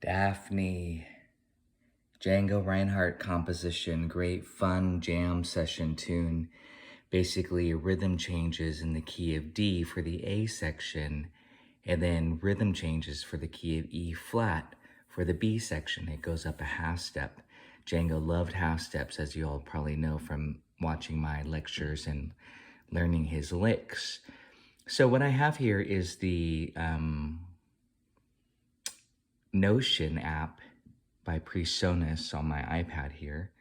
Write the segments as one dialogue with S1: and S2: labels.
S1: Daphne, Django Reinhardt composition, great fun jam session tune. Basically rhythm changes in the key of D for the A section, and then rhythm changes for the key of E flat for the B section. It goes up a half step. Django loved half steps, as you all probably know from watching my lectures and learning his licks. So what I have here is the Notion app by Presonus on my iPad here.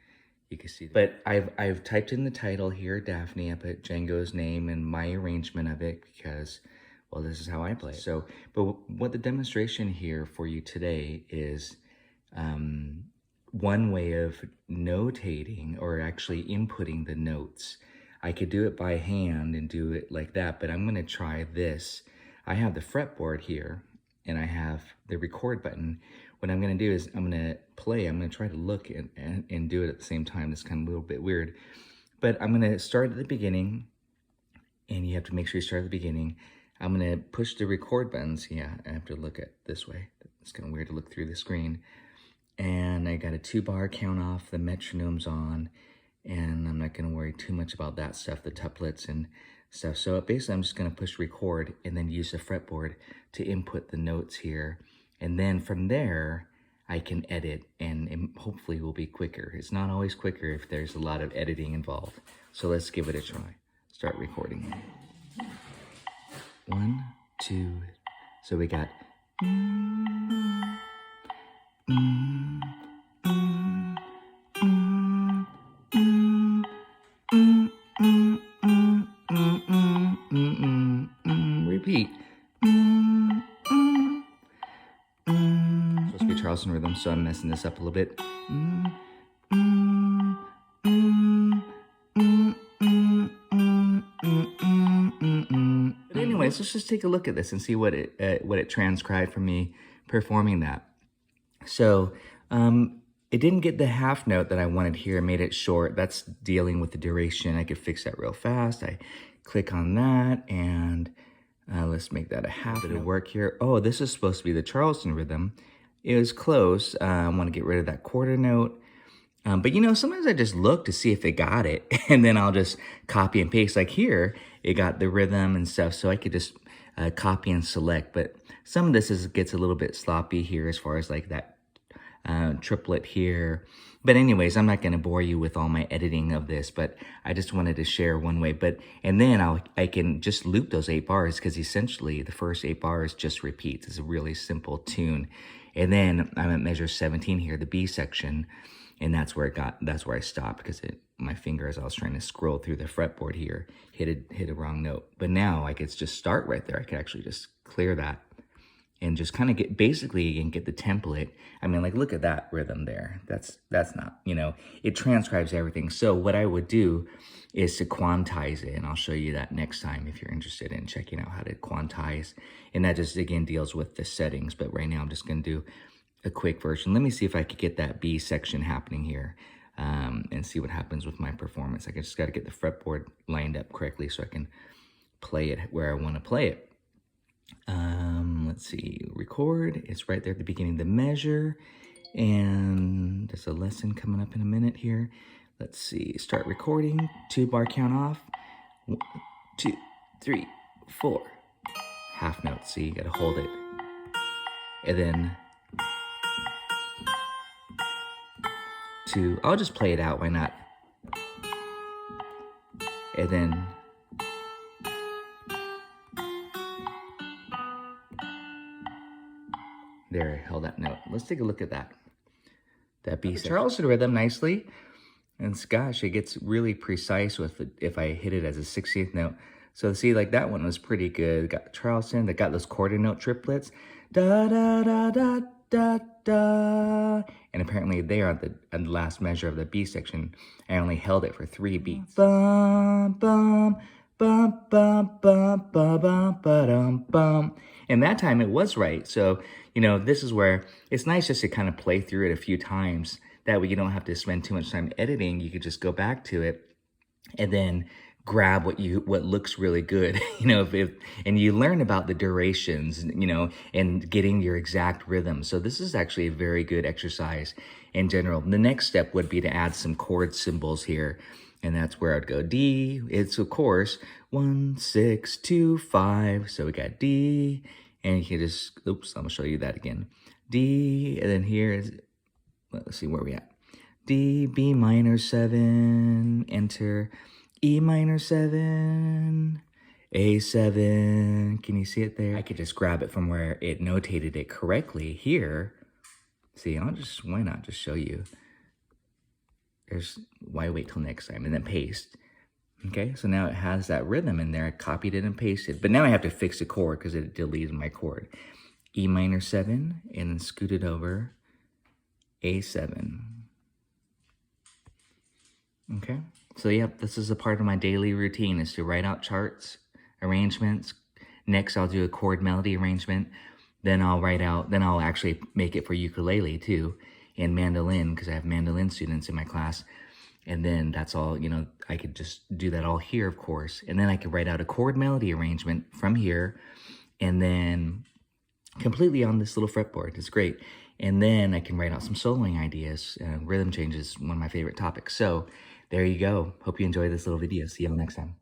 S1: You can see that. But I've typed in the title here, Daphne. I put Django's name and my arrangement of it because, well, this is how I play it. So, but what the demonstration here for you today is one way of notating, or actually inputting the notes. I could do it by hand and do it like that, but I'm going to try this. I have the fretboard here, and I have the record button. What I'm gonna do is I'm gonna try to look and do it at the same time. It's kind of a little bit weird, but I'm gonna start at the beginning, and you have to make sure you start at the beginning. I'm gonna push the record buttons. Yeah, I have to look at this way. It's kind of weird to look through the screen. And I got a 2-bar count off, the metronome's on, and I'm not gonna worry too much about that stuff, the tuplets and stuff. So basically I'm just gonna push record and then use the fretboard to input the notes here. And then from there, I can edit, and it hopefully will be quicker. It's not always quicker if there's a lot of editing involved. So let's give it a try. Start recording. 1, 2, so we got repeat. Supposed to be Charleston rhythm, so I'm messing this up a little bit. But anyways, let's just take a look at this and see what it transcribed for me performing that. So it didn't get the half note that I wanted here. I made it short. That's dealing with the duration. I could fix that real fast. I click on that, and let's make that a half. Bit of work here. Oh, this is supposed to be the Charleston rhythm. It was close. I want to get rid of that quarter note. But you know, sometimes I just look to see if it got it, and then I'll just copy and paste. Like here, it got the rhythm and stuff, so I could just copy and select. But some of this gets a little bit sloppy here as far as like that triplet here. But anyways, I'm not going to bore you with all my editing of this, but I just wanted to share one way. And then I can just loop those 8 bars, because essentially the first 8 bars just repeats. It's a really simple tune. And then I'm at measure 17 here, the B section, and that's where I stopped, because my finger, as I was trying to scroll through the fretboard here, hit a wrong note. But now I could just start right there. I could actually just clear that and just kind of get the template. I mean, like, look at that rhythm there. That's not, you know, it transcribes everything. So what I would do is to quantize it, and I'll show you that next time if you're interested in checking out how to quantize. And that just, again, deals with the settings. But right now I'm just going to do a quick version. Let me see if I could get that B section happening here, and see what happens with my performance. I just got to get the fretboard lined up correctly so I can play it where I want to play it. Let's see, record. It's right there at the beginning of the measure, and there's a lesson coming up in a minute here. Let's see, start recording, 2-bar count off, 1, 2, 3, 4, half note. See, you gotta hold it, and then 2. I'll just play it out. Why not? And then there, I held that note. Let's take a look at that B section. Charleston rhythm nicely. And gosh, it gets really precise with it if I hit it as a 16th note. So see, like that one was pretty good. Got Charleston, that got those quarter note triplets. Da da da da da da. And apparently there on the last measure of the B section, I only held it for 3 beats. Bum bum bum bum bum bum bum bum bum. And that time it was right. So, you know, this is where it's nice just to kind of play through it a few times. That way you don't have to spend too much time editing. You could just go back to it and then grab what looks really good, you know, and you learn about the durations, you know, and getting your exact rhythm. So this is actually a very good exercise in general. The next step would be to add some chord symbols here. And that's where I'd go D. It's of course 1, 6, 2, 5. So we got D, and you can just, oops, I'm gonna show you that again. D, and then here is, let's see where we at. D, B minor 7, enter, E minor 7, A7. Can you see it there? I could just grab it from where it notated it correctly here. See, why not just show you? Why wait till next time? And then paste. Okay, so now it has that rhythm in there. I copied it and pasted. But now I have to fix the chord because it deleted my chord. E minor 7, and then scoot it over. A7. Okay, so yep, this is a part of my daily routine, is to write out charts, arrangements. Next, I'll do a chord melody arrangement. Then I'll actually make it for ukulele too, and mandolin, because I have mandolin students in my class. And then that's all, you know, I could just do that all here, of course. And then I could write out a chord melody arrangement from here, and then completely on this little fretboard. It's great. And then I can write out some soloing ideas. Rhythm change is one of my favorite topics. So there you go. Hope you enjoyed this little video. See y'all next time.